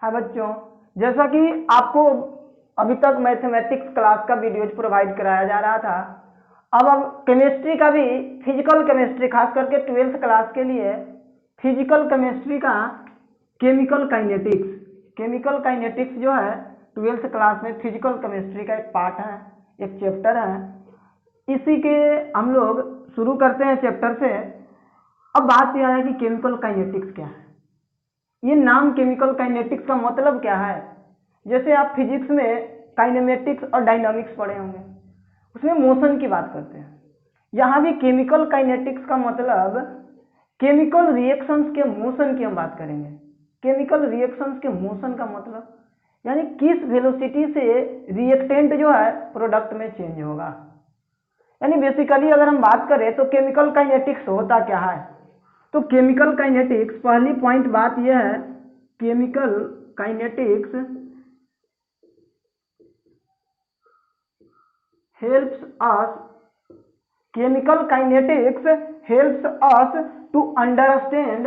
हाँ बच्चों, जैसा कि आपको अभी तक मैथमेटिक्स क्लास का वीडियोज प्रोवाइड कराया जा रहा था, अब केमिस्ट्री का भी, फिजिकल केमिस्ट्री खास करके 12th क्लास के लिए फिजिकल केमिस्ट्री का केमिकल काइनेटिक्स जो है 12th क्लास में फिजिकल केमिस्ट्री का एक पार्ट है, एक चैप्टर है। इसी के हम लोग शुरू करते हैं चैप्टर से। अब बात यह है कि केमिकल काइनेटिक्स क्या है। ये नाम केमिकल काइनेटिक्स का मतलब क्या है। जैसे आप फिजिक्स में काइनेमेटिक्स और डायनामिक्स पढ़े होंगे, उसमें मोशन की बात करते हैं। यहाँ भी केमिकल काइनेटिक्स का मतलब केमिकल रिएक्शंस के मोशन की हम बात करेंगे। केमिकल रिएक्शंस के मोशन का मतलब यानी किस वेलोसिटी से रिएक्टेंट जो है प्रोडक्ट में चेंज होगा। यानी बेसिकली अगर हम बात करें तो केमिकल काइनेटिक्स होता क्या है। तो केमिकल काइनेटिक्स, पहली पॉइंट बात यह है, chemical kinetics helps us to understand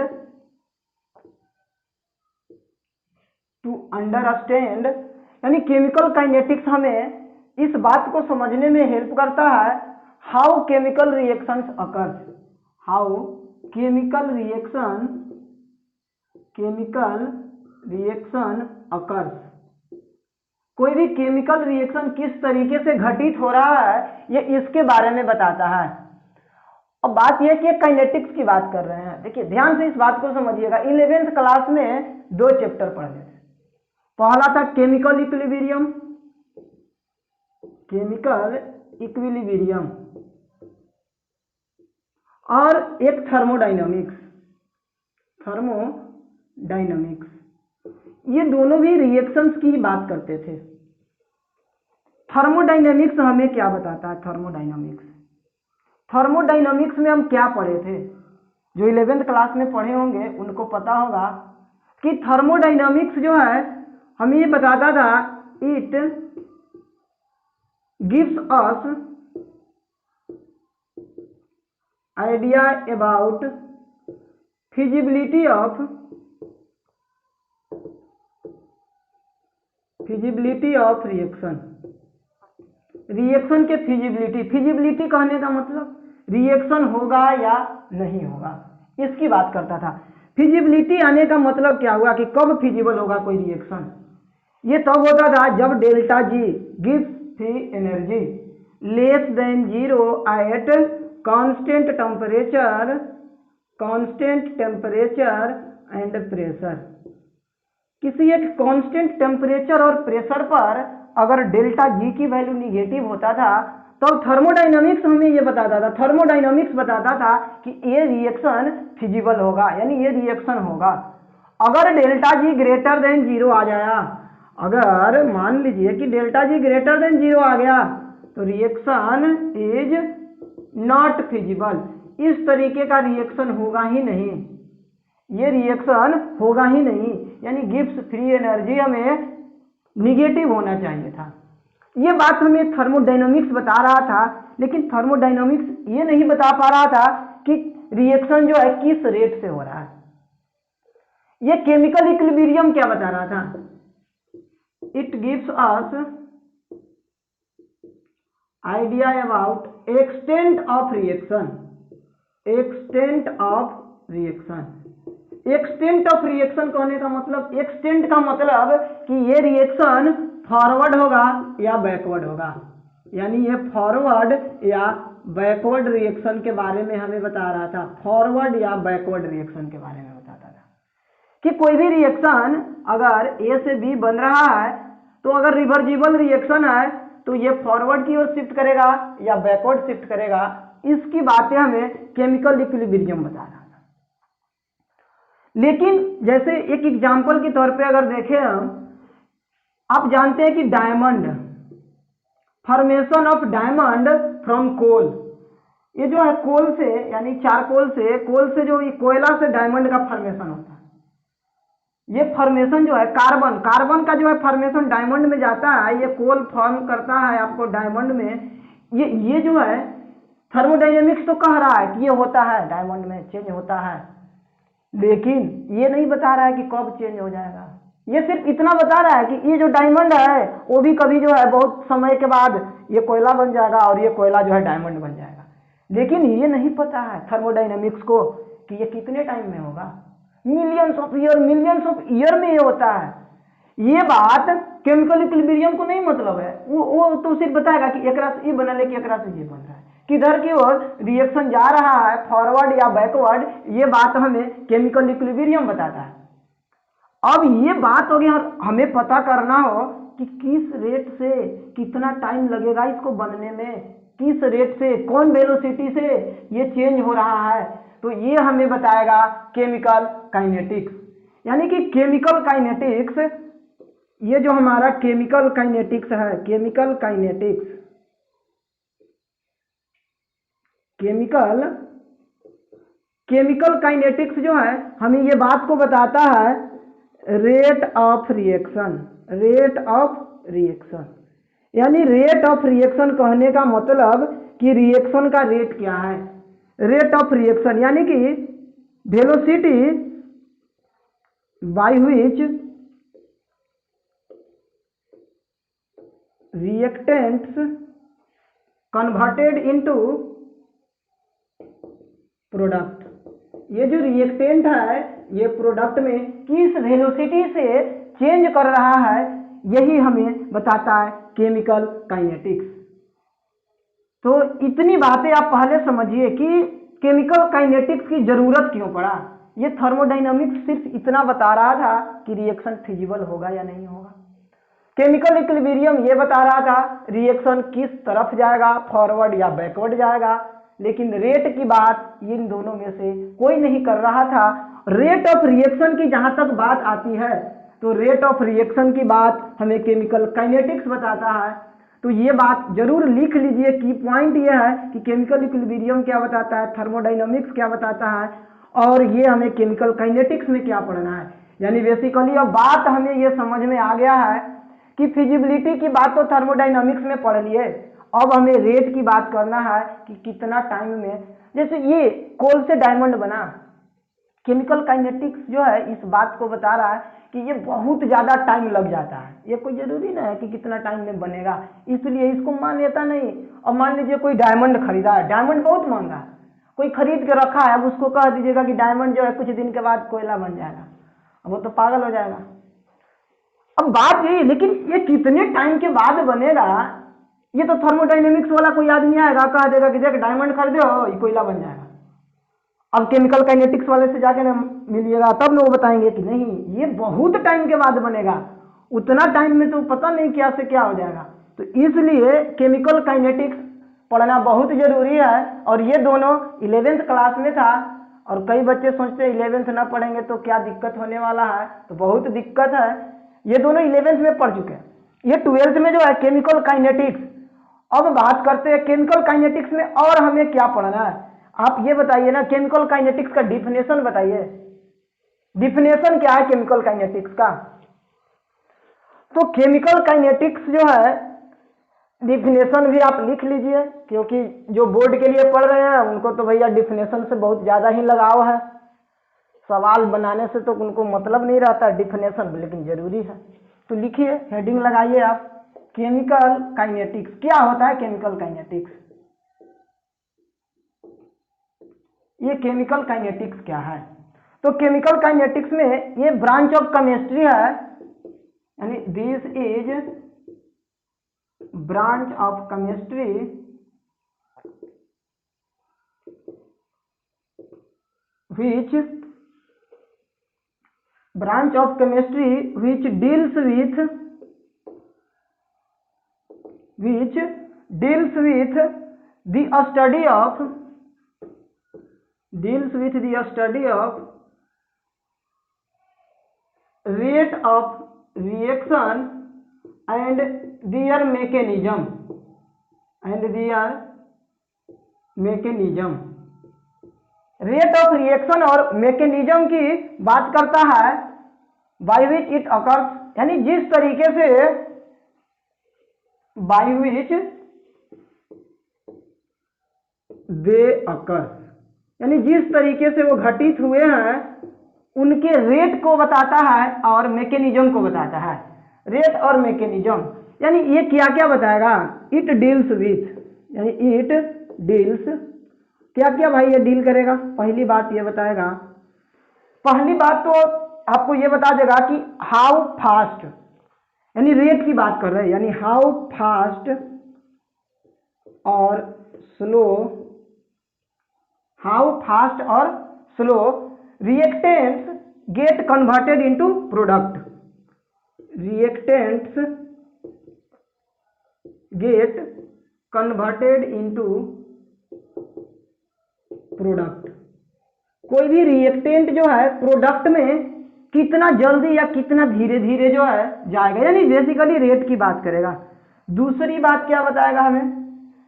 यानी केमिकल काइनेटिक्स हमें इस बात को समझने में हेल्प करता है हाउ केमिकल रिएक्शंस अकर्स। कोई भी केमिकल रिएक्शन किस तरीके से घटित हो रहा है ये इसके बारे में बताता है। अब बात यह कि काइनेटिक्स की बात कर रहे हैं। देखिए ध्यान से इस बात को समझिएगा। 11th क्लास में 2 चैप्टर पढ़े थे। पहला था केमिकल इक्विलिब्रियम और एक थर्मोडायनामिक्स। ये दोनों भी रिएक्शंस की बात करते थे। थर्मोडायनामिक्स हमें क्या बताता है। थर्मोडायनामिक्स में हम क्या पढ़े थे, जो 11th क्लास में पढ़े होंगे उनको पता होगा कि थर्मोडायनामिक्स जो है हमें ये बताता था, it gives us idea about feasibility of reaction के फिजिबिलिटी कहने का मतलब रिएक्शन होगा या नहीं होगा, इसकी बात करता था। फिजिबिलिटी आने का मतलब क्या हुआ कि कब फिजिबल होगा कोई रिएक्शन। ये तब होता था जब delta G gives free energy less than 0 at constant temperature and pressure. किसी एक कांस्टेंट टेम्परेचर और प्रेशर पर अगर डेल्टा जी की वैल्यू निगेटिव होता था तो थर्मोडायनामिक्स हमें ये बताता था, कि ये रिएक्शन फिजिबल होगा, यानी ये रिएक्शन होगा। अगर डेल्टा जी ग्रेटर देन 0 आ जाया, अगर मान लीजिए कि डेल्टा जी ग्रेटर देन 0 आ गया तो रिएक्शन इज नॉट फिजिबल। इस तरीके का रिएक्शन होगा ही नहीं, ये रिएक्शन होगा ही नहीं, यानी गिव्स फ्री एनर्जी हमें निगेटिव होना चाहिए था। ये बात हमें थर्मोडायनामिक्स बता रहा था, लेकिन थर्मोडायनामिक्स ये नहीं बता पा रहा था कि रिएक्शन जो है किस रेट से हो रहा है। ये केमिकल इक्विलिब्रियम क्या बता रहा था, it gives us idea about extent of reaction. कहने का मतलब, एक्सटेंट का मतलब कि ये रिएक्शन फॉरवर्ड होगा या बैकवर्ड होगा, यानी ये फॉरवर्ड या बैकवर्ड रिएक्शन के बारे में हमें बता रहा था। फॉरवर्ड या बैकवर्ड रिएक्शन के बारे में बताता था कि कोई भी रिएक्शन अगर ए से बी बन रहा है तो अगर रिवर्सिबल रिएक्शन है तो ये फॉरवर्ड की ओर शिफ्ट करेगा या बैकवर्ड शिफ्ट करेगा। इसकी बातें हमें केमिकल इक्विलिब्रियम बता रहा था। लेकिन जैसे एक एग्जांपल के तौर पे अगर देखें हम, आप जानते हैं कि diamond, formation of diamond from coal, ये जो है कोल से यानी चारकोल से जो ये कोयला से डायमंड का फॉर्मेशन होता है। ये फॉर्मेशन जो है कार्बन का जो है फॉर्मेशन डायमंड में जाता है, ये कोल फॉर्म करता है आपको डायमंड में। ये जो है थर्मोडायनेमिक्स तो कह रहा है कि ये होता है, डायमंड में चेंज होता है, लेकिन ये नहीं बता रहा है कि कब चेंज हो जाएगा। ये सिर्फ इतना बता रहा है कि ये जो डायमंड है वो भी कभी जो है बहुत समय के बाद ये कोयला बन जाएगा और ये कोयला जो है डायमंड बन जाएगा। लेकिन ये नहीं पता है थर्मोडायनेमिक्स को कि ये कितने टाइम में होगा। मिलियंस ऑफ ईयर में ये होता है। ये बात केमिकल इक्विलिब्रियम को नहीं मतलब है। वो तो सिर्फ बताएगा कि एकरा से ये बनल है कि एकरा से ये बन रहा है, किधर की ओर रिएक्शन जा रहा है, फॉरवर्ड या बैकवर्ड, ये बात हमें केमिकल इक्विलिब्रियम बताता है। अब ये बात हो गई और हमें पता करना हो कि किस रेट से कितना टाइम लगेगा इसको बनने में, किस रेट से कौन वेलोसिटी से ये चेंज हो रहा है, तो ये हमें बताएगा केमिकल काइनेटिक्स। यानी कि केमिकल काइनेटिक्स, ये जो हमारा केमिकल काइनेटिक्स है, केमिकल काइनेटिक्स जो है हमें ये बात को बताता है रेट ऑफ रिएक्शन। यानी रेट ऑफ रिएक्शन कहने का मतलब कि रिएक्शन का रेट क्या है। रेट ऑफ रिएक्शन यानी कि velocity by which reactants converted into product. ये जो रिएक्टेंट है ये प्रोडक्ट में किस वेलोसिटी से चेंज कर रहा है, यही हमें बताता है केमिकल काइनेटिक्स। तो इतनी बातें आप पहले समझिए कि केमिकल काइनेटिक्स की जरूरत क्यों पड़ा। ये थर्मोडायनामिक्स सिर्फ इतना बता रहा था कि रिएक्शन फिजिबल होगा या नहीं होगा। केमिकल इक्विलिब्रियम ये बता रहा था रिएक्शन किस तरफ जाएगा, फॉरवर्ड या बैकवर्ड जाएगा। लेकिन रेट की बात इन दोनों में से कोई नहीं कर रहा था। रेट ऑफ रिएक्शन की जहां तक बात आती है तो रेट ऑफ रिएक्शन की बात हमें केमिकल काइनेटिक्स बताता है। तो ये बात जरूर लिख लीजिए। की पॉइंट ये है कि केमिकल इक्विलिब्रियम क्या बताता है, थर्मोडायनामिक्स क्या बताता है, और ये हमें केमिकल काइनेटिक्स में क्या पढ़ना है। यानी बेसिकली अब बात हमें ये समझ में आ गया है कि फिजिबिलिटी की बात तो थर्मोडायनामिक्स में पढ़ लिए, अब हमें रेट की बात करना है कि कितना टाइम में। जैसे ये कोल से डायमंड बना, केमिकल काइनेटिक्स जो है इस बात को बता रहा है कि ये बहुत ज़्यादा टाइम लग जाता है। ये कोई ज़रूरी नहीं है कि कितना टाइम में बनेगा, इसलिए इसको मान लेता नहीं। और मान लीजिए कोई डायमंड खरीदा है, डायमंड बहुत महंगा है, कोई खरीद के रखा है, अब उसको कह दीजिएगा कि डायमंड जो है कुछ दिन के बाद कोयला बन जाएगा, अब वो तो पागल हो जाएगा। अब बात यही, लेकिन ये कितने टाइम के बाद बनेगा, ये तो थर्मोडायनेमिक्स वाला कोई आदमी आएगा कह देगा कि देख डायमंड खरीदे हो ये कोयला बन जाएगा। अब केमिकल काइनेटिक्स वाले से जाके ना मिलिएगा तब ना वो बताएंगे कि नहीं ये बहुत टाइम के बाद बनेगा, उतना टाइम में तो पता नहीं क्या से क्या हो जाएगा। तो इसलिए केमिकल काइनेटिक्स पढ़ना बहुत जरूरी है। और ये दोनों 11th क्लास में था, और कई बच्चे सोचते हैं 11th ना पढ़ेंगे तो क्या दिक्कत होने वाला है, तो बहुत दिक्कत है। ये दोनों 11th में पढ़ चुके हैं, ये 12th में जो है केमिकल काइनेटिक्स। अब बात करते हैं केमिकल काइनेटिक्स में और हमें क्या पढ़ना है। आप ये बताइए ना, केमिकल काइनेटिक्स का डिफिनेशन बताइए, डिफिनेशन क्या है केमिकल काइनेटिक्स का। तो केमिकल काइनेटिक्स जो है डिफिनेशन भी आप लिख लीजिए, क्योंकि जो बोर्ड के लिए पढ़ रहे हैं उनको तो भैया डिफिनेशन से बहुत ज़्यादा ही लगाव है। सवाल बनाने से तो उनको मतलब नहीं रहता डिफिनेशन, लेकिन जरूरी है। तो लिखिए, हेडिंग लगाइए आप, केमिकल काइनेटिक्स। क्या होता है केमिकल काइनेटिक्स, ये केमिकल काइनेटिक्स क्या है। तो केमिकल काइनेटिक्स में ये ब्रांच ऑफ केमिस्ट्री है, यानी this is branch of chemistry which branch of chemistry which deals with the study of rate of reaction and their mechanism rate of reaction और mechanism की बात करता है, बाय विच इट अकर्स, यानी जिस तरीके से बाय विच दे अकर्स, यानी जिस तरीके से वो घटित हुए हैं उनके रेट को बताता है और मैकेनिज्म को बताता है। रेट और मैकेनिज्म यानी ये क्या क्या बताएगा, इट डील्स विथ, यानी इट डील्स क्या क्या भाई ये डील करेगा। पहली बात ये बताएगा, पहली बात तो आपको ये बता देगा कि हाउ फास्ट, यानी रेट की बात कर रहे हैं, यानी हाउ फास्ट और स्लो, हाउ फास्ट और slow reactants get converted into product, reactants get converted into product. कोई भी रिएक्टेंट जो है प्रोडक्ट में कितना जल्दी या कितना धीरे धीरे जो है जाएगा, यानी बेसिकली रेट की बात करेगा। दूसरी बात क्या बताएगा हमें,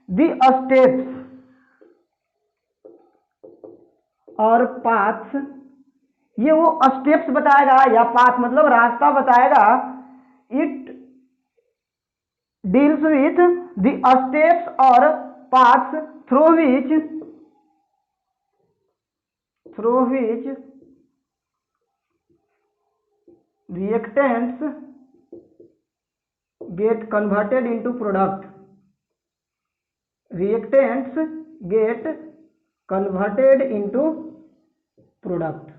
दी स्टेप्स और पाथ्स, ये वो स्टेप्स बताएगा या पाथ मतलब रास्ता बताएगा। It deals with the steps और paths through which reactants get converted into product, reactants get converted into product।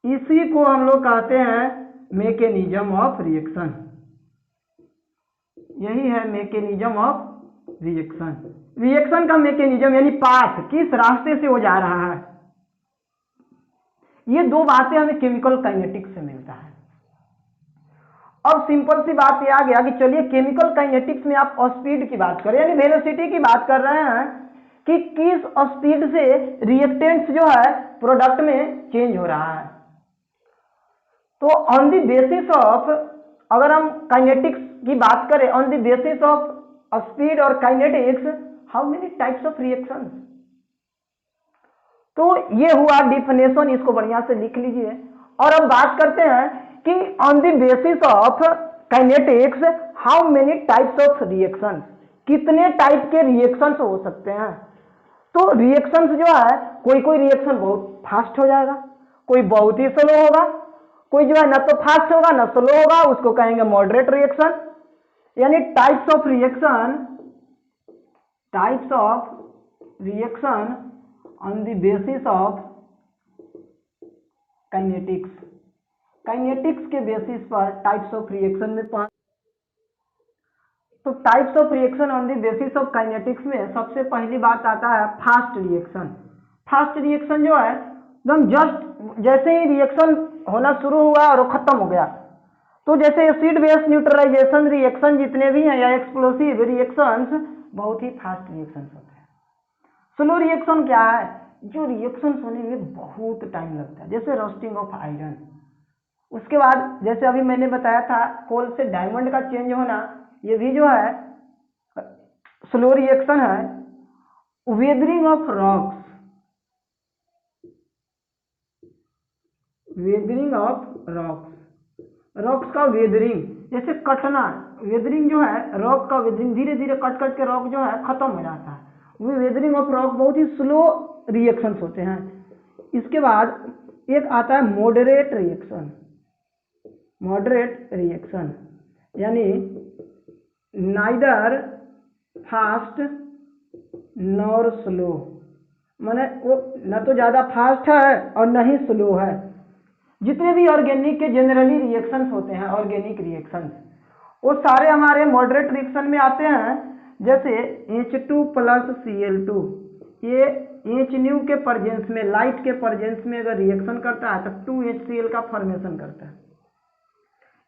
इसी को हम लोग कहते हैं मैकेनिज्म ऑफ रिएक्शन, यही है मैकेनिज्म ऑफ रिएक्शन। रिएक्शन का मैकेनिज्म यानी पाथ, किस रास्ते से वो जा रहा है। ये दो बातें हमें केमिकल काइनेटिक्स से मिलता है। अब सिंपल सी बात ये आ गया कि चलिए केमिकल काइनेटिक्स में आप स्पीड की बात करें, यानी वेलोसिटी की बात कर रहे हैं कि किस स्पीड से रिएक्टेंट्स जो है प्रोडक्ट में चेंज हो रहा है। तो ऑन द बेसिस ऑफ, अगर हम काइनेटिक्स की बात करें, on the basis of speed और kinetics, how many types of reactions. तो ये हुआ डिफिनेशन, इसको बढ़िया से लिख लीजिए। और अब बात करते हैं कि on the basis of kinetics how many types of reactions, कितने टाइप के रिएक्शंस हो सकते हैं। तो रिएक्शंस जो है, कोई कोई रिएक्शन बहुत फास्ट हो जाएगा, कोई बहुत ही स्लो होगा, कोई जो है ना तो फास्ट होगा ना स्लो होगा, उसको कहेंगे मॉडरेट रिएक्शन। यानी types of reaction on the basis of kinetics, kinetics के बेसिस पर टाइप्स ऑफ रिएक्शन में पांच। तो types of reaction on the basis of kinetics में सबसे पहली बात आता है फास्ट रिएक्शन। फास्ट रिएक्शन जो है एकदम जस्ट जैसे ही रिएक्शन होना शुरू हुआ और वो खत्म हो गया, तो जैसे एसिड बेस न्यूट्रलाइजेशन रिएक्शन जितने भी हैं या एक्सप्लोसिव रिएक्शंस बहुत ही फास्ट रिएक्शंस होते हैं। स्लो रिएक्शन क्या है, जो रिएक्शंस होने में बहुत टाइम लगता है, जैसे रोस्टिंग ऑफ आयरन। उसके बाद जैसे अभी मैंने बताया था कोल से डायमंड का चेंज होना, ये भी जो है स्लो रिएक्शन है। Weathering of rocks, weathering of rocks, rocks का वेदरिंग, जैसे कटना, वेदरिंग जो है रॉक का वेदरिंग, धीरे धीरे कट कट के रॉक जो है खत्म हो जाता है, वो वेदरिंग ऑफ रॉक बहुत ही स्लो रिएक्शंस होते हैं। इसके बाद एक आता है मॉडरेट रिएक्शन। मॉडरेट रिएक्शन यानी नाइदर फास्ट नॉर स्लो, माने वो न तो ज़्यादा फास्ट है और न ही स्लो है। जितने भी ऑर्गेनिक के जनरली रिएक्शंस होते हैं, ऑर्गेनिक रिएक्शंस, वो सारे हमारे मॉडरेट रिएक्शन में आते हैं। जैसे H2 + Cl2, ये HNu के प्रेजेंस में, लाइट के प्रेजेंस में अगर रिएक्शन करता है तो 2HCl का फॉर्मेशन करता है।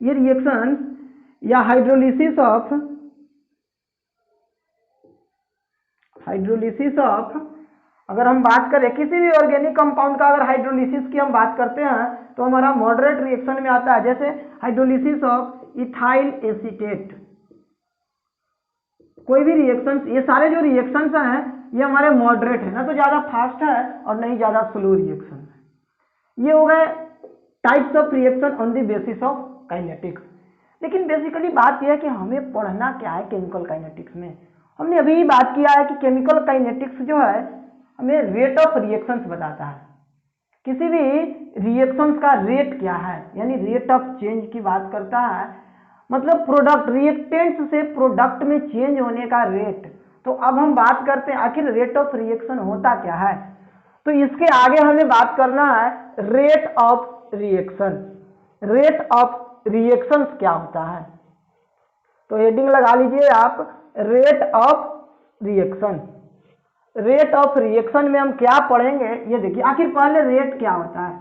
ये रिएक्शन या हाइड्रोलिसिस ऑफ अगर हम बात करें किसी भी ऑर्गेनिक कंपाउंड का, अगर हाइड्रोलिसिस की हम बात करते हैं तो हमारा मॉडरेट रिएक्शन में आता है। जैसे हाइड्रोलिसिस ऑफ इथाइल एसीटेट, कोई भी रिएक्शंस, ये सारे जो रिएक्शंस हैं ये हमारे मॉडरेट है, ना तो ज़्यादा फास्ट है और नहीं ज़्यादा स्लो रिएक्शन है। ये हो गए types of reaction on the basis of kinetics. लेकिन बेसिकली बात यह है कि हमें पढ़ना क्या है केमिकल काइनेटिक्स में। हमने अभी बात किया है कि केमिकल काइनेटिक्स जो है हमें रेट ऑफ रिएक्शंस बताता है। किसी भी रिएक्शंस का रेट क्या है, यानी रेट ऑफ चेंज की बात करता है, मतलब प्रोडक्ट रिएक्टेंट से प्रोडक्ट में चेंज होने का रेट। तो अब हम बात करते हैं आखिर रेट ऑफ रिएक्शन होता क्या है। तो इसके आगे हमें बात करना है rate of reaction. Rate of reaction क्या होता है, तो हेडिंग लगा लीजिए आप, rate of reaction. Rate of reaction में हम क्या पढ़ेंगे, ये देखिए। आखिर पहले रेट क्या होता है,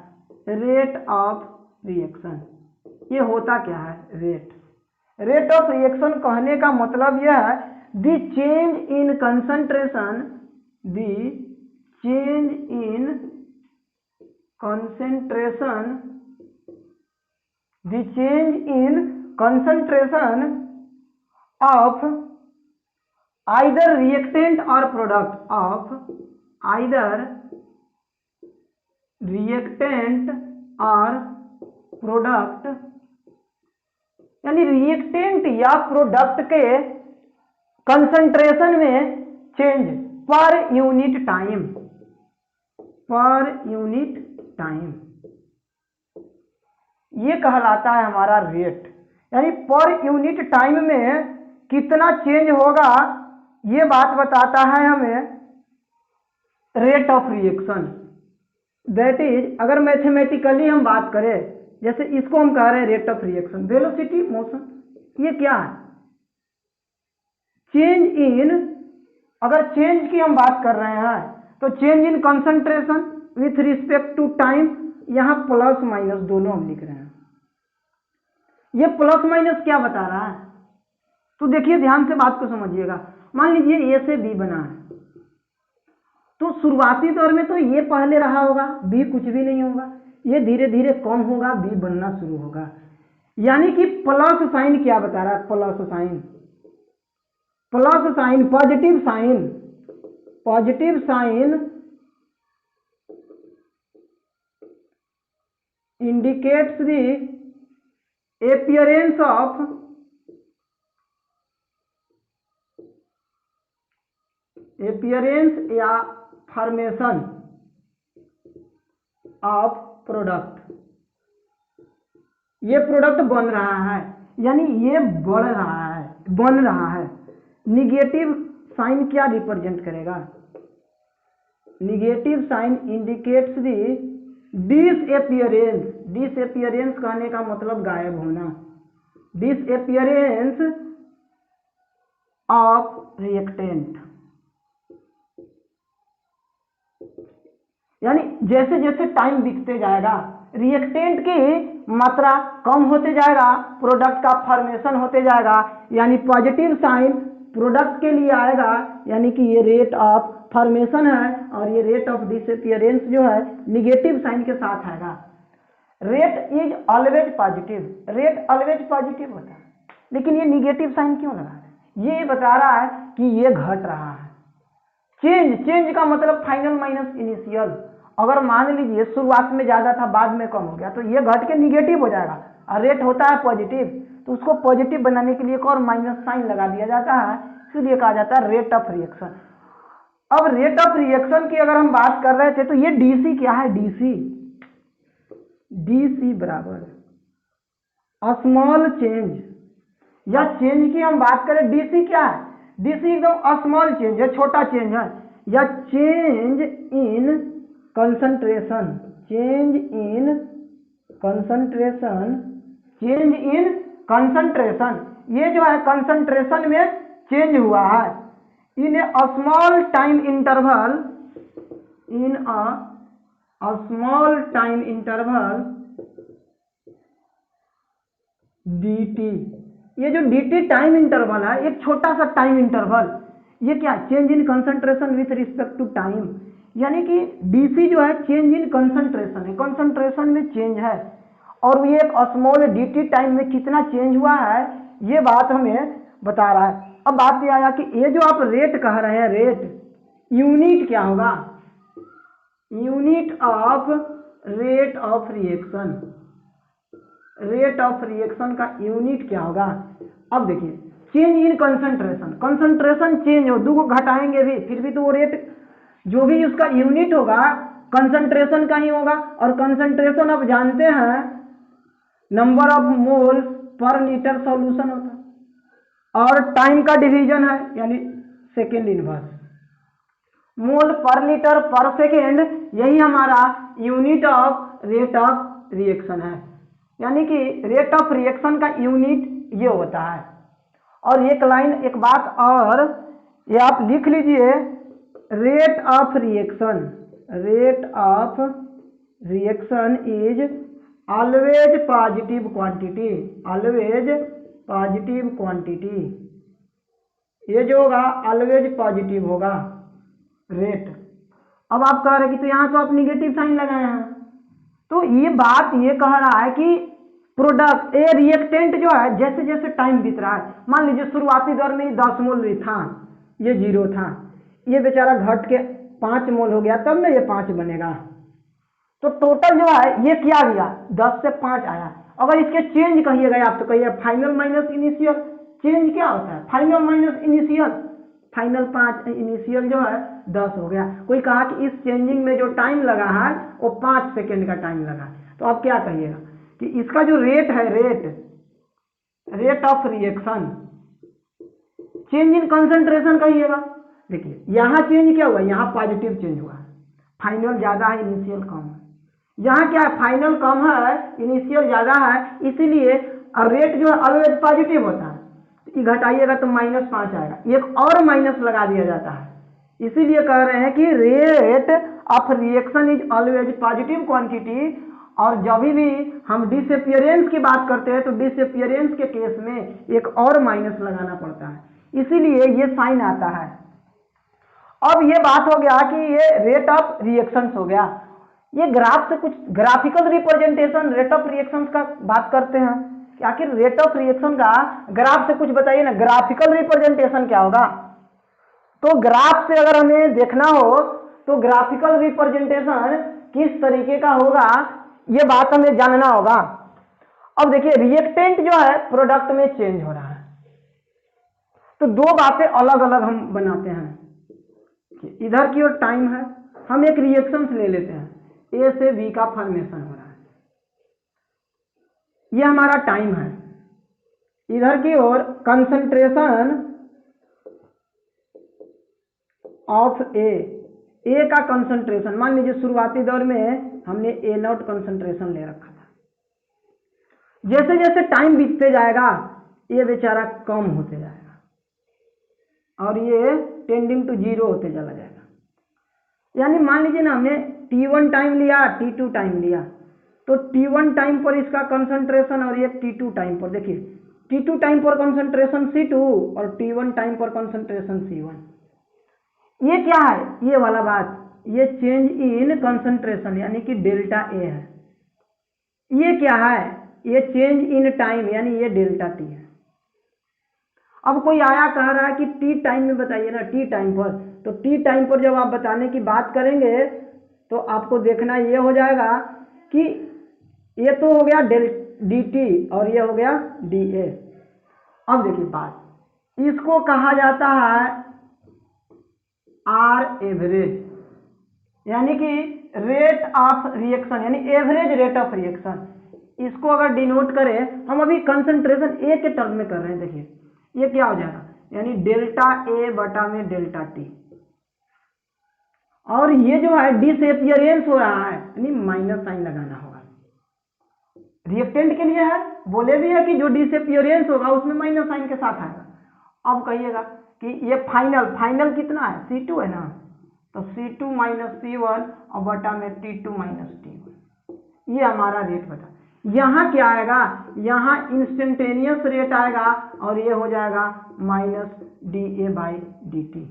रेट ऑफ रिएक्शन ये होता क्या है। रेट ऑफ रिएक्शन कहने का मतलब यह है the change in concentration, the change in concentration, the change in concentration of either reactant और प्रोडक्ट, ऑफ आइदर रिएक्टेंट और प्रोडक्ट, यानी रिएक्टेंट या प्रोडक्ट के कंसंट्रेशन में change per unit time, per unit time, ये कहलाता है हमारा रेट। यानी पर यूनिट टाइम में कितना चेंज होगा ये बात बताता है हमें rate of reaction. That is, अगर मैथमेटिकली हम बात करें, जैसे इसको हम कह रहे हैं rate of reaction, velocity motion, ये क्या है, चेंज इन, अगर चेंज की हम बात कर रहे हैं तो change in concentration with respect to time, यहां प्लस माइनस दोनों हम लिख रहे हैं। ये प्लस माइनस क्या बता रहा है, तो देखिए ध्यान से बात को समझिएगा। मान लीजिए ए से बी बना है, तो शुरुआती दौर में तो ये पहले रहा होगा, बी कुछ भी नहीं होगा, ये धीरे धीरे कम होगा, बी बनना शुरू होगा। यानी कि प्लस साइन क्या बता रहा है, plus sign, plus sign, positive sign, positive sign indicates the appearance of या फॉर्मेशन ऑफ प्रोडक्ट, ये प्रोडक्ट बन रहा है, यानी ये बढ़ रहा है, बन रहा है। निगेटिव साइन क्या रिप्रेजेंट करेगा, negative sign indicates the disappearance, disappearance कहने का मतलब गायब होना, डिसअपियरेंस ऑफ रिएक्टेंट। यानी जैसे जैसे टाइम बीतते जाएगा रिएक्टेंट की मात्रा कम होते जाएगा, प्रोडक्ट का फॉर्मेशन होते जाएगा, यानी पॉजिटिव साइन प्रोडक्ट के लिए आएगा, यानी कि ये रेट ऑफ फॉर्मेशन है, और ये रेट ऑफ डिसअपियरेंस जो है निगेटिव साइन के साथ आएगा। Rate is always positive, rate always positive होता है, लेकिन ये निगेटिव साइन क्यों लगा है, ये बता रहा है कि ये घट रहा है। चेंज, चेंज का मतलब फाइनल माइनस इनिशियल। अगर मान लीजिए शुरुआत में ज्यादा था बाद में कम हो गया तो ये घट के निगेटिव हो जाएगा, और रेट होता है पॉजिटिव, तो उसको पॉजिटिव बनाने के लिए एक और माइनस साइन लगा दिया जाता है, इसलिए कहा जाता है रेट ऑफ रिएक्शन। अब रेट ऑफ रिएक्शन की अगर हम बात कर रहे थे तो ये डीसी क्या है, डीसी, डीसी बराबर स्मॉल चेंज, या चेंज की हम बात करें, डीसी क्या है, डीसी एकदम स्मॉल चेंज है, छोटा चेंज है, या change in concentration, change in concentration, change in concentration, ये जो है कंसंट्रेशन में चेंज हुआ है in a small time interval, in a small time interval dt। ये जो dt टाइम इंटरवल है, एक छोटा सा टाइम इंटरवल, ये क्या, change in concentration with respect to time, यानी कि dc जो है चेंज इन कंसंट्रेशन है, कंसंट्रेशन में चेंज है, और ये एक स्मॉल dt टाइम में कितना चेंज हुआ है ये बात हमें बता रहा है। अब बात यह आया कि ये जो आप रेट कह रहे हैं, रेट यूनिट क्या होगा, unit of rate of reaction, rate of reaction का यूनिट क्या होगा। अब देखिए change in concentration, concentration change हो, दो को घटाएंगे भी फिर भी तो वो रेट जो भी उसका यूनिट होगा कंसंट्रेशन का ही होगा, और कंसंट्रेशन आप जानते हैं नंबर ऑफ मोल पर लीटर सॉल्यूशन होता है, और टाइम का डिवीजन है यानी सेकेंड इनवर्स। मोल पर लीटर पर सेकेंड यही हमारा unit of rate of reaction है, यानी कि रेट ऑफ रिएक्शन का यूनिट ये होता है। और एक लाइन एक बात और ये आप लिख लीजिए, rate of reaction, rate of reaction is always positive quantity, always positive quantity. ये जो होगा ऑलवेज पॉजिटिव होगा रेट। अब आप कह रहे हैं कि तो यहाँ तो आप निगेटिव साइन लगाए हैं, तो ये बात ये कह रहा है कि प्रोडक्ट ए रिएक्टेंट जो है जैसे जैसे टाइम बीत रहा है, मान लीजिए शुरुआती दौर में 10 मोल था, ये 0 था, ये बेचारा घट के 5 मोल हो गया, तब ना ये 5 बनेगा। तो टोटल जो है ये क्या गया 10 से 5 आया। अगर इसके चेंज कहिएगा आप तो कहिए फाइनल माइनस इनिशियल। चेंज क्या होता है? Final minus initial. Final 5 initial जो है 10 हो गया। कोई कहा कि इस चेंजिंग में जो टाइम लगा है वो 5 सेकेंड का टाइम लगा, तो आप क्या कहिएगा कि इसका जो रेट है, rate of reaction, change in concentration कहिएगा। देखिए यहाँ चेंज क्या हुआ, यहाँ पॉजिटिव चेंज हुआ है, फाइनल ज्यादा है इनिशियल कम है। यहाँ क्या है, फाइनल कम है इनिशियल ज्यादा है, इसीलिए रेट जो है ऑलवेज पॉजिटिव होता है। घटाइएगा तो -5 आएगा, एक और माइनस लगा दिया जाता है, इसीलिए कह रहे हैं कि rate of reaction is always positive quantity. और जब भी हम डिसअपियरेंस की बात करते हैं तो डिसअपियरेंस के केस में एक और माइनस लगाना पड़ता है, इसीलिए ये साइन आता है। अब ये बात हो गया कि ये रेट ऑफ रिएक्शंस हो गया। ये ग्राफ से कुछ graphical representation rate of reactions का बात करते हैं कि आखिर रेट ऑफ रिएक्शन का ग्राफ से कुछ बताइए ना, ग्राफिकल रिप्रेजेंटेशन क्या होगा। तो ग्राफ से अगर हमें देखना हो तो ग्राफिकल रिप्रेजेंटेशन किस तरीके का होगा ये बात हमें जानना होगा। अब देखिए रिएक्टेंट जो है प्रोडक्ट में चेंज हो रहा है, तो दो बातें अलग अलग हम बनाते हैं कि इधर की ओर टाइम है, हम एक रिएक्शन ले लेते हैं, ए से बी का फॉर्मेशन हो रहा है, ये हमारा टाइम है। इधर की ओर कंसंट्रेशन ऑफ ए का कंसंट्रेशन, मान लीजिए शुरुआती दौर में हमने A0 कंसंट्रेशन ले रखा था, जैसे जैसे टाइम बीतते जाएगा ये बेचारा कम होते जाएगा और ये टेंडिंग टू 0 होते चला जाएगा। यानी मान लीजिए ना हमने T1 टाइम लिया, T2 टाइम लिया, तो T1 टाइम पर इसका कंसंट्रेशन और ये T2 टाइम पर, देखिए T2 टाइम पर कंसंट्रेशन C2 और T1 टाइम पर कंसंट्रेशन C1। ये क्या है, ये वाला बात, ये चेंज इन कंसंट्रेशन यानी कि डेल्टा ए है। ये क्या है, ये चेंज इन टाइम यानी ये डेल्टा टी है। अब कोई आया कह रहा है कि टी टाइम में बताइए ना, टी टाइम पर, तो टी टाइम पर जब आप बताने की बात करेंगे तो आपको देखना ये हो जाएगा कि ये तो हो गया डी टी और ये हो गया डी ए। अब देखिए बात, इसको कहा जाता है आर एवरेज, यानी कि रेट ऑफ रिएक्शन यानी एवरेज रेट ऑफ रिएक्शन। इसको अगर डिनोट करें, हम अभी कंसंट्रेशन ए के टर्म में कर रहे हैं, देखिए ये क्या हो जाएगा, यानी डेल्टा ए बटा में डेल्टा टी, और ये जो है डिसअपियरेंस हो रहा है यानी माइनस साइन लगाना होगा। रिएक्टेंट के लिए है, बोले भी है कि जो डिसअपियरेंस होगा उसमें माइनस साइन के साथ आएगा। अब कहिएगा कि ये फाइनल कितना है, C2 है ना, तो C2 माइनस C1 और बटा में T2 माइनस T1, ये हमारा रेट बता। यहाँ क्या आएगा, यहाँ इंस्टेंटेनियस रेट आएगा और ये हो जाएगा माइनस dA बाई dt।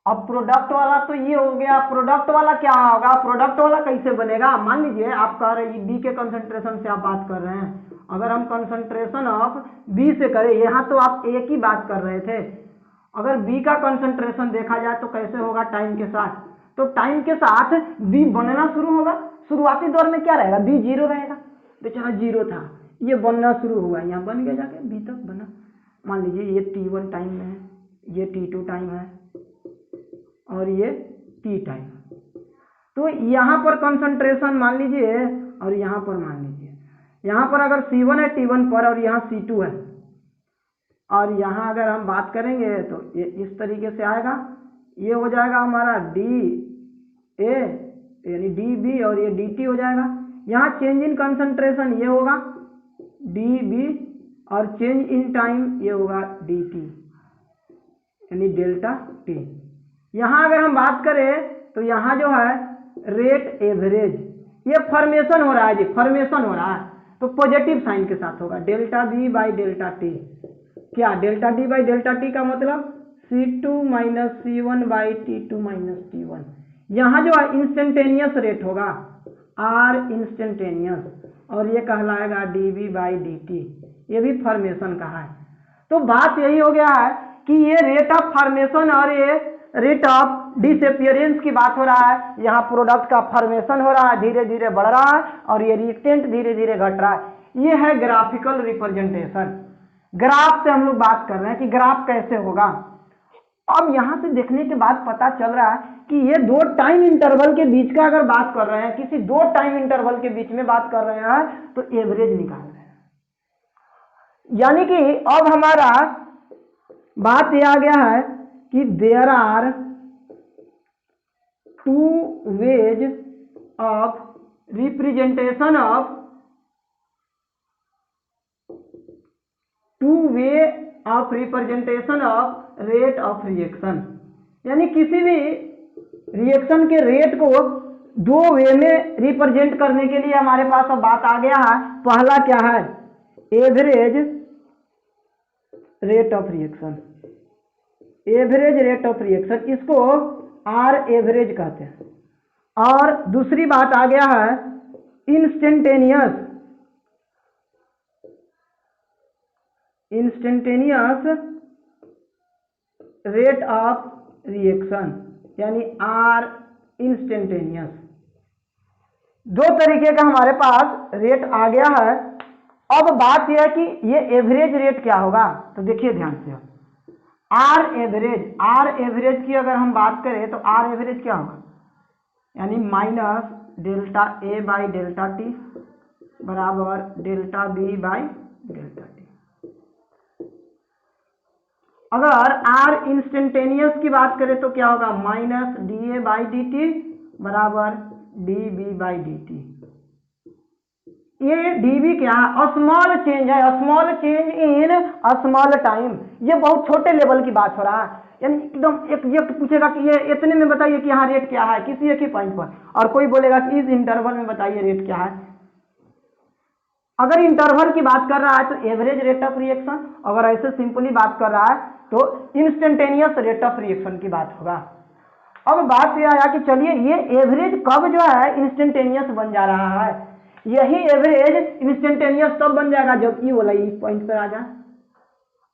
अब प्रोडक्ट वाला तो ये हो गया, प्रोडक्ट वाला क्या होगा, प्रोडक्ट वाला कैसे बनेगा। मान लीजिए आप कह रहे हैं बी के कंसंट्रेशन से आप बात कर रहे हैं, अगर हम कंसंट्रेशन ऑफ बी से करें, यहाँ तो आप ए की बात कर रहे थे, अगर बी का कंसंट्रेशन देखा जाए तो कैसे होगा टाइम के साथ, तो टाइम के साथ बी बनना शुरू होगा। शुरुआती दौर में क्या रहेगा, बी 0 रहेगा, बेचारा 0 था, ये बनना शुरू हुआ, यहाँ बन गया जाके बी तक बना। मान लीजिए ये T1 टाइम में है, ये T2 टाइम है और ये T टाइम, तो यहाँ पर कंसंट्रेशन मान लीजिए और यहाँ पर मान लीजिए, यहाँ पर अगर C1 है T1 पर और यहाँ C2 है, और यहाँ अगर हम बात करेंगे तो ये इस तरीके से आएगा, ये हो जाएगा हमारा DA यानी DB और ये DT हो जाएगा। यहाँ चेंज इन कंसंट्रेशन ये होगा DB और चेंज इन टाइम ये होगा DT यानी डेल्टा T। यहाँ अगर हम बात करें तो यहाँ जो है रेट एवरेज, ये फॉर्मेशन हो रहा है जी, फॉर्मेशन हो रहा है, तो पॉजिटिव साइन के साथ होगा delta B by delta T। क्या delta D by delta T का मतलब C2 minus C1 by T2 minus T1। यहाँ जो है इंस्टेंटेनियस रेट होगा R इंस्टेंटेनियस, और ये कहलाएगा DB बाई DT, ये भी फॉर्मेशन का है। तो बात यही हो गया है कि ये रेट ऑफ फॉर्मेशन और ये रेट ऑफ डिसअपियरेंस की बात हो रहा है। यहाँ प्रोडक्ट का फॉर्मेशन हो रहा है, धीरे धीरे बढ़ रहा है, और ये रिएक्टेंट धीरे धीरे घट रहा है। ये है ग्राफिकल रिप्रेजेंटेशन। ग्राफ से हम लोग बात कर रहे हैं कि ग्राफ कैसे होगा। अब यहाँ से देखने के बाद पता चल रहा है कि ये दो टाइम इंटरवल के बीच का अगर बात कर रहे हैं, किसी दो टाइम इंटरवल के बीच में बात कर रहे हैं, तो एवरेज निकाल रहे हैं। यानी कि अब हमारा बात यह आ गया है कि there are two ways of representation of rate of reaction, यानी किसी भी रिएक्शन के रेट को दो वे में रिप्रेजेंट करने के लिए हमारे पास अब बात आ गया है। पहला क्या है, average rate of reaction, average rate of reaction, इसको आर एवरेज कहते हैं। और दूसरी बात आ गया है इंस्टेंटेनियस रेट ऑफ रिएक्शन, यानी आर इंस्टेंटेनियस। दो तरीके का हमारे पास रेट आ गया है। अब बात यह है कि ये एवरेज रेट क्या होगा, तो देखिए ध्यान से, आर एवरेज की अगर हम बात करें तो आर एवरेज क्या होगा, यानी minus delta A by delta T बराबर delta B by delta T. अगर आर इंस्टेंटेनियस की बात करें तो क्या होगा, minus D A by D T बराबर D B by D T. ये डी बी क्या है, स्मॉल चेंज है, small change in small time. ये बहुत छोटे लेवल की बात हो रहा है, यानी एकदम एक व्यक्ति पूछेगा कि ये इतने में बताइए कि यहाँ रेट क्या है किसी एक ही पॉइंट पर, और कोई बोलेगा कि इस इंटरवल में बताइए रेट क्या है। अगर इंटरवल की बात कर रहा है तो एवरेज रेट ऑफ रिएक्शन, अगर ऐसे सिंपली बात कर रहा है तो इंस्टेंटेनियस रेट ऑफ रिएक्शन की बात होगा। अब बात यह आया कि चलिए ये एवरेज कब जो है इंस्टेंटेनियस बन जा रहा है, यही एवरेज इंस्टेंटेनियस तब बन जाएगा जब ई वाला इस पॉइंट पर आ जाए।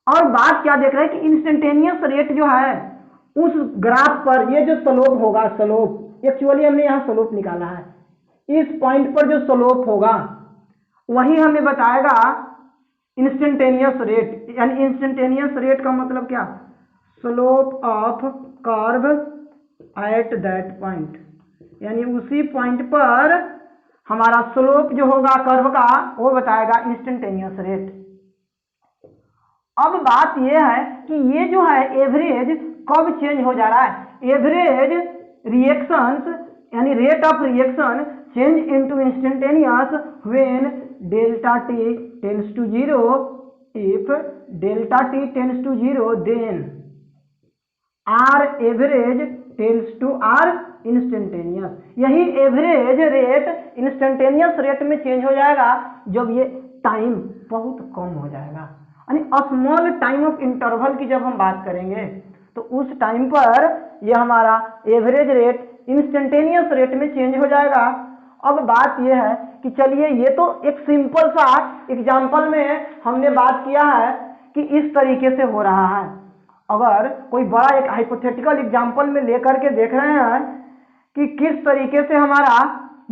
और बात क्या देख रहे हैं कि इंस्टेंटेनियस रेट जो है उस ग्राफ पर ये जो स्लोप होगा, स्लोप एक्चुअली हमने यहाँ स्लोप निकाला है, इस पॉइंट पर जो स्लोप होगा वही हमें बताएगा इंस्टेंटेनियस रेट। यानी इंस्टेंटेनियस रेट का मतलब क्या, slope of curve at that point, यानी उसी पॉइंट पर हमारा स्लोप जो होगा कर्व का वो बताएगा इंस्टेंटेनियस रेट। अब बात यह है कि ये जो है एवरेज कब चेंज हो जा रहा है, एवरेज रिएक्शंस यानी rate of reaction change into instantaneous when delta T tends to 0, if delta T tends to 0 then R average tends to R instantaneous. यही एवरेज रेट इंस्टेंटेनियस रेट में change हो जाएगा जब ये टाइम बहुत कम हो जाएगा, यानी स्मॉल टाइम ऑफ इंटरवल की जब हम बात करेंगे तो उस टाइम पर ये हमारा एवरेज रेट इंस्टेंटेनियस रेट में चेंज हो जाएगा। अब बात यह है कि चलिए ये तो एक सिंपल सा एग्जाम्पल में हमने बात किया है कि इस तरीके से हो रहा है। अगर कोई बड़ा एक हाइपोथेटिकल एग्जाम्पल में लेकर के देख रहे हैं कि किस तरीके से हमारा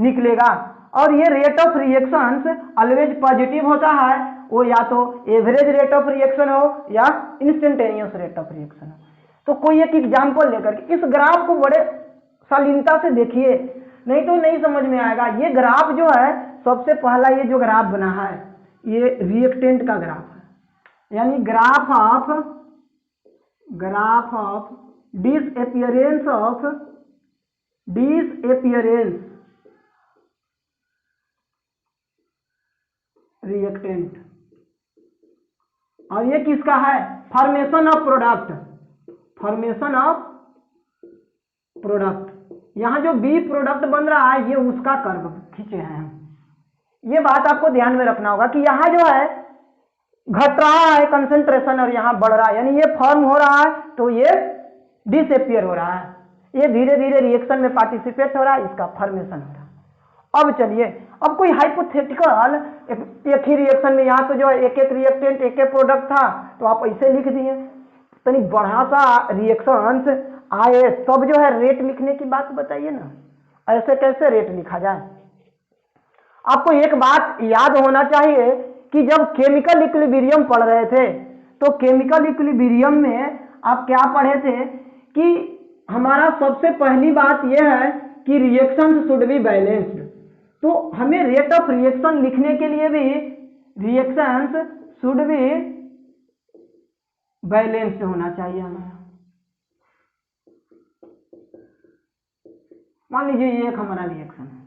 निकलेगा, और ये rate of reactions always positive होता है, वो या तो एवरेज रेट ऑफ रिएक्शन हो या इंस्टेंटेनियस रेट ऑफ रिएक्शन हो। तो कोई एक एग्जाम्पल लेकर के इस ग्राफ को बड़े शालीनता से देखिए, नहीं तो नहीं समझ में आएगा। ये ग्राफ जो है, सबसे पहला ये जो ग्राफ बना है ये रिएक्टेंट का ग्राफ है, यानी ग्राफ ऑफ डिसअपियरेंस रिएक्टेंट। और ये किसका है? Formation of product. यहां जो बी प्रोडक्ट बन रहा है ये उसका कर्व खींचे हैं हम। ये बात आपको ध्यान में रखना होगा कि यहाँ जो है घट रहा है कंसंट्रेशन और यहाँ बढ़ रहा है, यानी ये फॉर्म हो रहा है तो ये डिसअपियर हो रहा है, ये धीरे धीरे रिएक्शन में पार्टिसिपेट हो रहा है, इसका फॉर्मेशन हो रहा है। अब चलिए, अब कोई हाइपोथेटिकल एक ही रिएक्शन में यहाँ तो जो एक एक रिएक्टेंट एक एक प्रोडक्ट था तो आप ऐसे लिख दिए, तनी बढ़ा सा रिएक्शंस आए तब जो है रेट लिखने की बात बताइए ना, ऐसे कैसे रेट लिखा जाए। आपको एक बात याद होना चाहिए कि जब केमिकल इक्विलिब्रियम पढ़ रहे थे तो केमिकल इक्विलिब्रियम में आप क्या पढ़े थे कि हमारा सबसे पहली बात यह है कि रिएक्शन शुड बी बैलेंस्ड। तो हमें रेट ऑफ रिएक्शन लिखने के लिए भी रिएक्शंस शुड बी बैलेंस्ड होना चाहिए हमारा। मान लीजिए ये एक हमारा रिएक्शन है,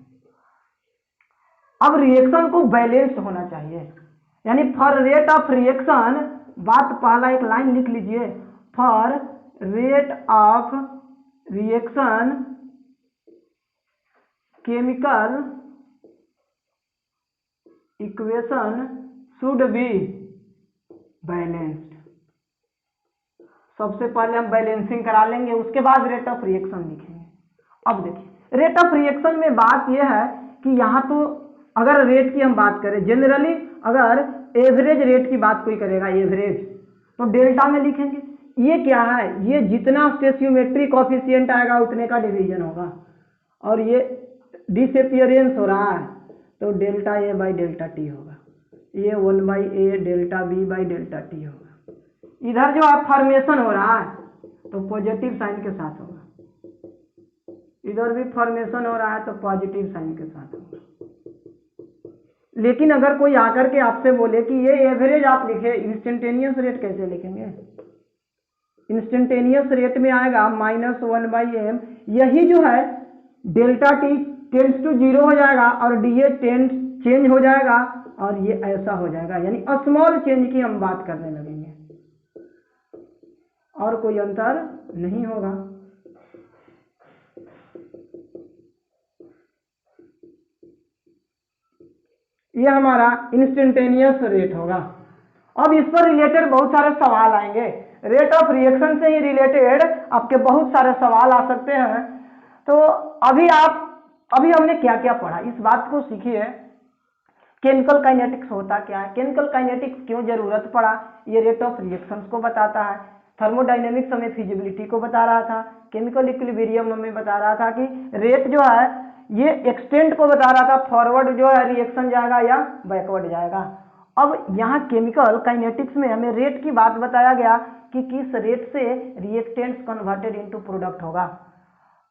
अब रिएक्शन को बैलेंस्ड होना चाहिए, यानी फॉर रेट ऑफ रिएक्शन, बात पहला एक लाइन लिख लीजिए, for rate of reaction chemical equation should be balanced. सबसे पहले हम बैलेंसिंग करा लेंगे, उसके बाद रेट ऑफ रिएक्शन लिखेंगे। अब देखिए रेट ऑफ रिएक्शन में बात यह है कि यहाँ तो अगर रेट की हम बात करें, जनरली अगर एवरेज रेट की बात कोई करेगा एवरेज, तो डेल्टा में लिखेंगे। ये क्या है? ये जितना स्टेशियोमेट्री कोफिशिएंट आएगा उतने का डिवीजन होगा, और ये डिसअपियरेंस हो रहा है तो delta A by delta T होगा, ये 1/a delta B by delta T होगा। इधर जो है फॉर्मेशन हो रहा है तो पॉजिटिव साइन के साथ होगा, इधर भी फॉर्मेशन हो रहा है तो पॉजिटिव साइन के साथ होगा। लेकिन अगर कोई आकर के आपसे बोले कि ये एवरेज आप लिखे, इंस्टेंटेनियस रेट कैसे लिखेंगे? इंस्टेंटेनियस रेट में आएगा -1/m, यही जो है डेल्टा टी टेंड्स टू 0 हो जाएगा और डीए चेंज हो जाएगा और ये ऐसा हो जाएगा, यानी स्मॉल चेंज की हम बात करने लगेंगे और कोई अंतर नहीं होगा। ये हमारा इंस्टेंटेनियस रेट होगा। अब इस पर रिलेटेड बहुत सारे सवाल आएंगे, रेट ऑफ रिएक्शन से ही रिलेटेड आपके बहुत सारे सवाल आ सकते हैं। तो अभी हमने क्या क्या पढ़ा, इस बात को सीखिए। केमिकल काइनेटिक्स होता क्या है, केमिकल काइनेटिक्स क्यों जरूरत पड़ा, ये रेट ऑफ रिएक्शंस को बताता है। थर्मोडायनेमिक्स हमें फिजिबिलिटी को बता रहा था, केमिकल इक्विलिब्रियम हमें बता रहा था कि रेट जो है ये एक्सटेंट को बता रहा था, फॉरवर्ड जो है रिएक्शन जाएगा या बैकवर्ड जाएगा। अब यहाँ केमिकल काइनेटिक्स में हमें रेट की बात बताया गया कि किस रेट से रिएक्टेंट्स कन्वर्टेड इनटू प्रोडक्ट होगा।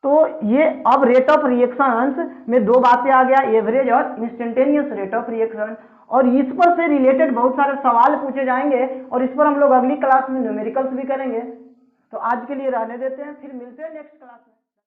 तो ये अब रेट ऑफ रिएक्शंस में दो बातें आ गया, एवरेज और इंस्टेंटेनियस रेट ऑफ रिएक्शन, और इस पर से रिलेटेड बहुत सारे सवाल पूछे जाएंगे और इस पर हम लोग अगली क्लास में न्यूमेरिकल्स भी करेंगे। तो आज के लिए रहने देते हैं, फिर मिलते हैं नेक्स्ट क्लास में।